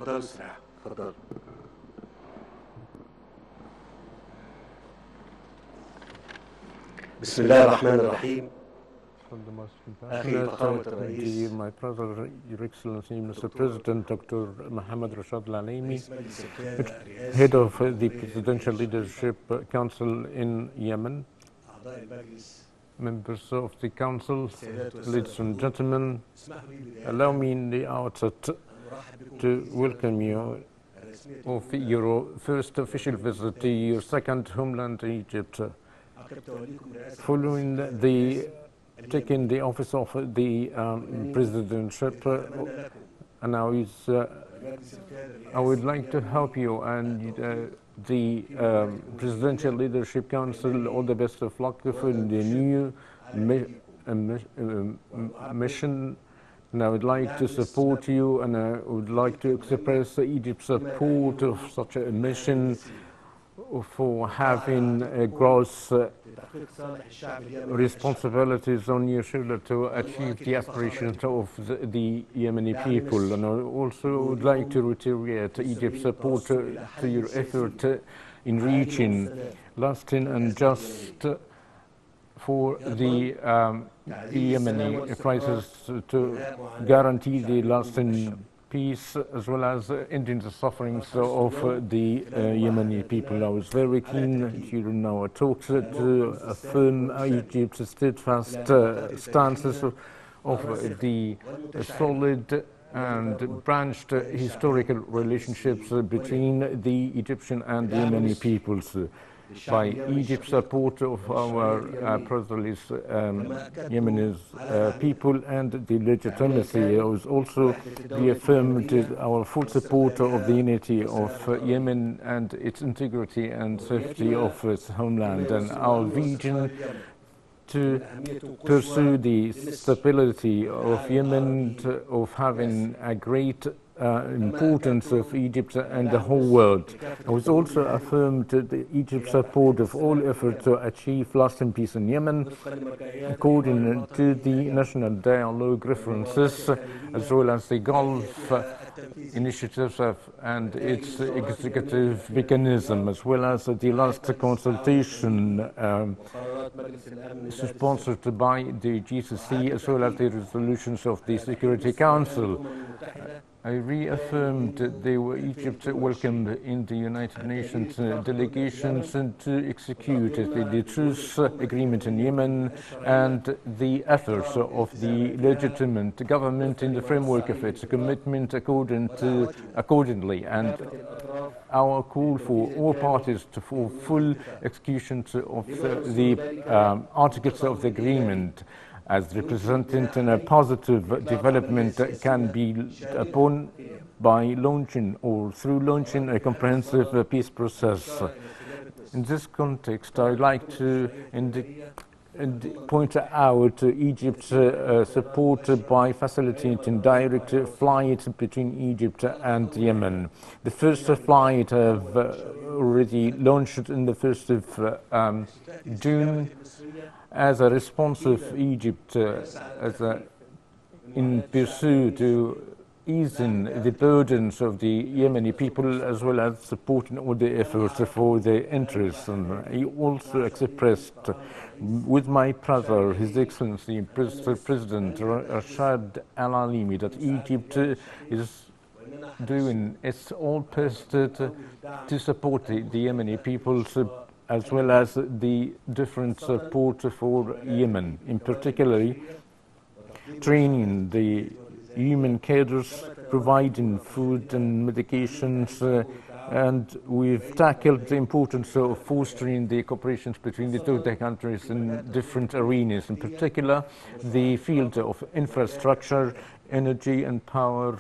تفضلوا استريحوا. تفضلوا. بسم الله الرحمن الرحيم. Dear my brother, Your Excellency, Mr. President, Dr. Mohammed Rashad Al-Alaimi, head of the Presidential Leadership Council in Yemen, members of the Council, ladies and gentlemen, allow me in the outset to welcome you of your first official visit to your second homeland, Egypt. Following the taking the office of the presidentship, and I would like to help you and the Presidential Leadership Council all the best of luck for the new mission. And I would like to support you, and I would like to express Egypt's support of such a mission for having gross responsibilities on your shoulder to achieve the aspirations of the Yemeni people. And I also would like to reiterate Egypt's support to your effort in reaching lasting and just for the Yemeni crisis, to guarantee the lasting peace as well as ending the sufferings of the Yemeni people. I was very keen during our talks to affirm Egypt's steadfast stances of the solid and branched historical relationships between the Egyptian and the Yemeni peoples. By Egypt's support of our brotherly Yemeni people and the legitimacy, was also reaffirmed our full support of the unity of Yemen and its integrity and safety of its homeland and our region, to pursue the stability of Yemen, of having a great importance of Egypt and the whole world. It was also affirmed Egypt's support of all efforts to achieve lasting peace in Yemen, according to the national dialogue references, as well as the Gulf initiatives and its executive mechanism, as well as the last consultation sponsored by the GCC, as well as the resolutions of the Security Council. I reaffirmed Egypt welcomed in the United Nations delegations to execute the truce agreement in Yemen and the efforts of the legitimate government in the framework of its commitment accordingly, and our call for all parties for full execution of the articles of the agreement, as representing a positive development that can be upon by launching or through launching a comprehensive peace process. In this context, I would like to point out Egypt's support by facilitating direct flights between Egypt and Yemen. The first flight have already launched in the 1st of June as a response of Egypt in pursuit to easing the burdens of the Yemeni people, as well as supporting all the efforts for their interests. And he also expressed with my brother, His Excellency President Rashad Al-Alaimi, that Egypt is doing its all best to support the Yemeni peoples, as well as the different support for Yemen, in particular training the human cadres, providing food and medications, and we've tackled the importance of fostering the cooperations between the two countries in different arenas, in particular the field of infrastructure, energy and power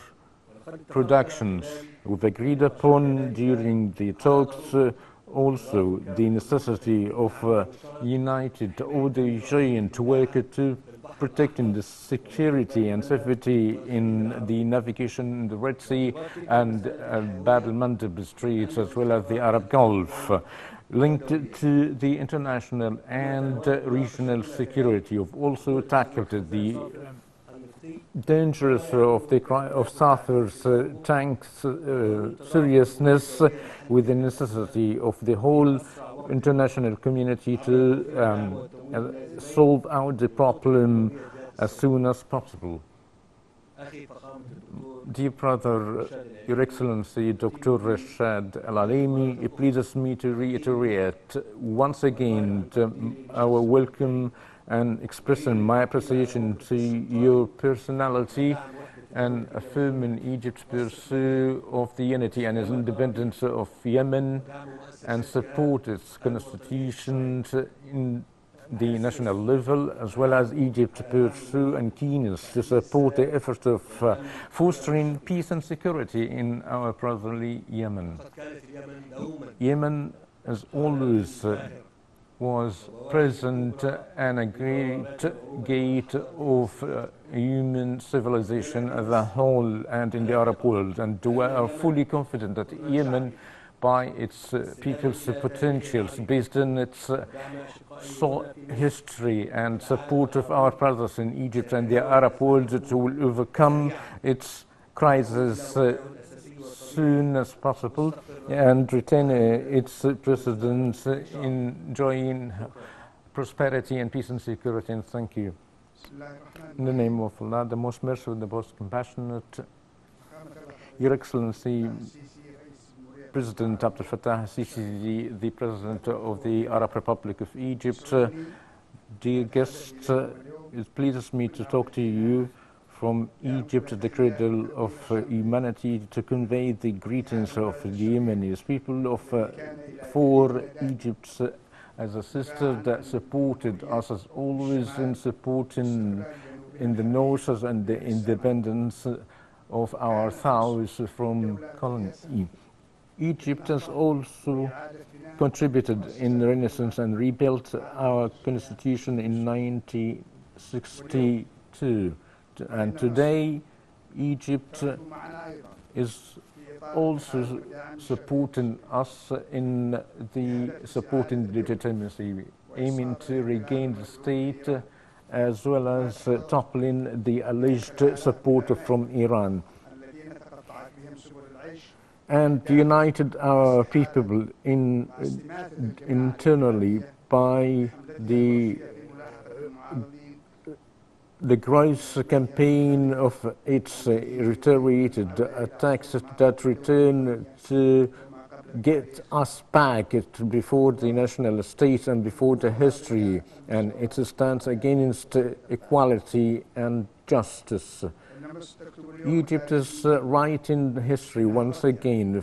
productions. We've agreed upon during the talks also the necessity of united ODG to work to protecting the security and safety in the navigation in the Red Sea and Bab el-Mandeb Straits, as well as the Arab Gulf, linked to the international and regional security. We've also tackled the dangerous of the of Sarther's tank's seriousness with the necessity of the whole international community to solve out the problem as soon as possible. Dear brother, Your Excellency Dr. Rashad Al-Alimi, it pleases me to reiterate once again our welcome and expressing my appreciation to your personality and affirming Egypt's pursuit of the unity and independence of Yemen and support its constitution in the national level, as well as Egypt's pursuit and keenness to support the efforts of fostering peace and security in our brotherly Yemen. Yemen, as always, was present and a great gate of human civilization as a whole and in the Arab world, and we are fully confident that Yemen, by its people's potentials, based on its history and support of our brothers in Egypt and the Arab world, will overcome its crisis soon as possible and retain its precedence, enjoying prosperity and peace and security. And thank you. In the name of Allah, the most merciful, the most compassionate, Your Excellency President Abdel Fattah Sisi, the President of the Arab Republic of Egypt, dear guests, it pleases me to talk to you from Egypt, the cradle of humanity, to convey the greetings of the Yemenis people, for Egypt as a sister that supported us as always in supporting in the north and the independence of our south from colony. Egypt has also contributed in the Renaissance and rebuilt our constitution in 1962. And today, Egypt is also supporting us in supporting legitimacy, aiming to regain the state as well as toppling the alleged support from Iran, and united our people internally by the gross campaign of its reiterated attacks that return to get us back before the national state and before the history, and it stands against equality and justice. Egypt is writing history once again,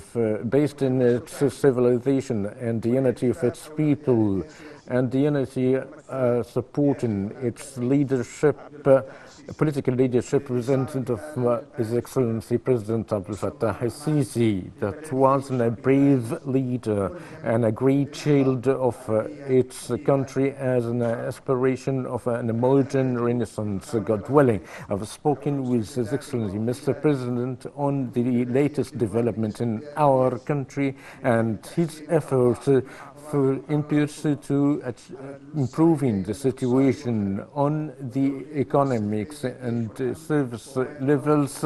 based in its civilization and the unity of its people, and the unity supporting its leadership, political leadership, represented of His Excellency President Abdel Fattah Sisi, that was a brave leader and a great shield of its country as an aspiration of an modern renaissance, God willing. I've spoken with His Excellency Mr. President on the latest development in our country and his efforts in pursuit to improving the situation on the economics and service levels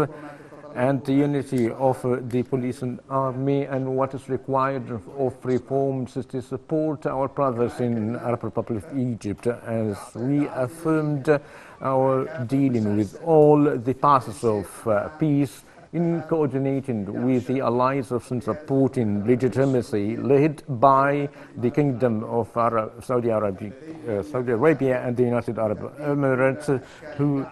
and the unity of the police and army, and what is required of reforms to support our brothers in Arab Republic of Egypt, as we affirmed our dealing with all the passes of peace in coordinating with the allies of supporting legitimacy led by the Kingdom of Saudi Arabia and the United Arab Emirates, who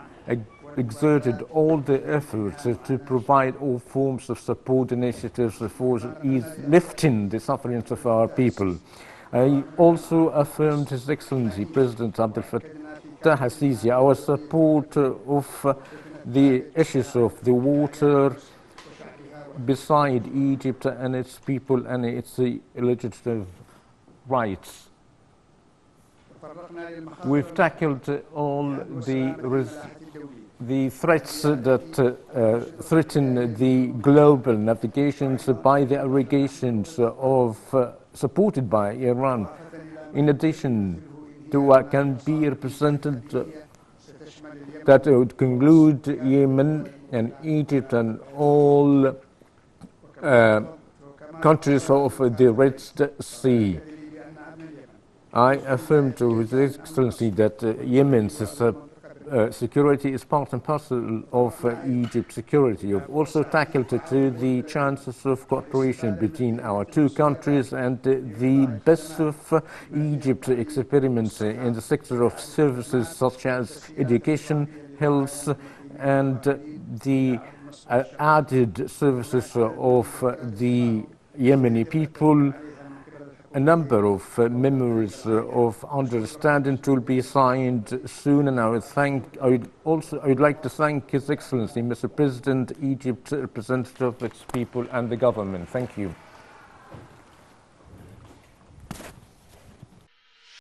exerted all the efforts to provide all forms of support initiatives for lifting the sufferings of our people. I also affirmed His Excellency President Abdel Fattah Sisi our support of the issues of the water beside Egypt and its people and its legislative rights. We've tackled all the threats that threaten the global navigations by the allegations of supported by Iran. In addition to what can be represented that would conclude Yemen and Egypt and all countries of the Red Sea. I affirm to His Excellency that Yemen's security is part and parcel of Egypt's security. You've also tackled to the chances of cooperation between our two countries and the best of Egypt's experiments in the sector of services such as education, health, and the added services of the Yemeni people. A number of memories of understanding will be signed soon, and I would like to thank His Excellency, Mr. President, Egypt, representative of its people, and the government. Thank you.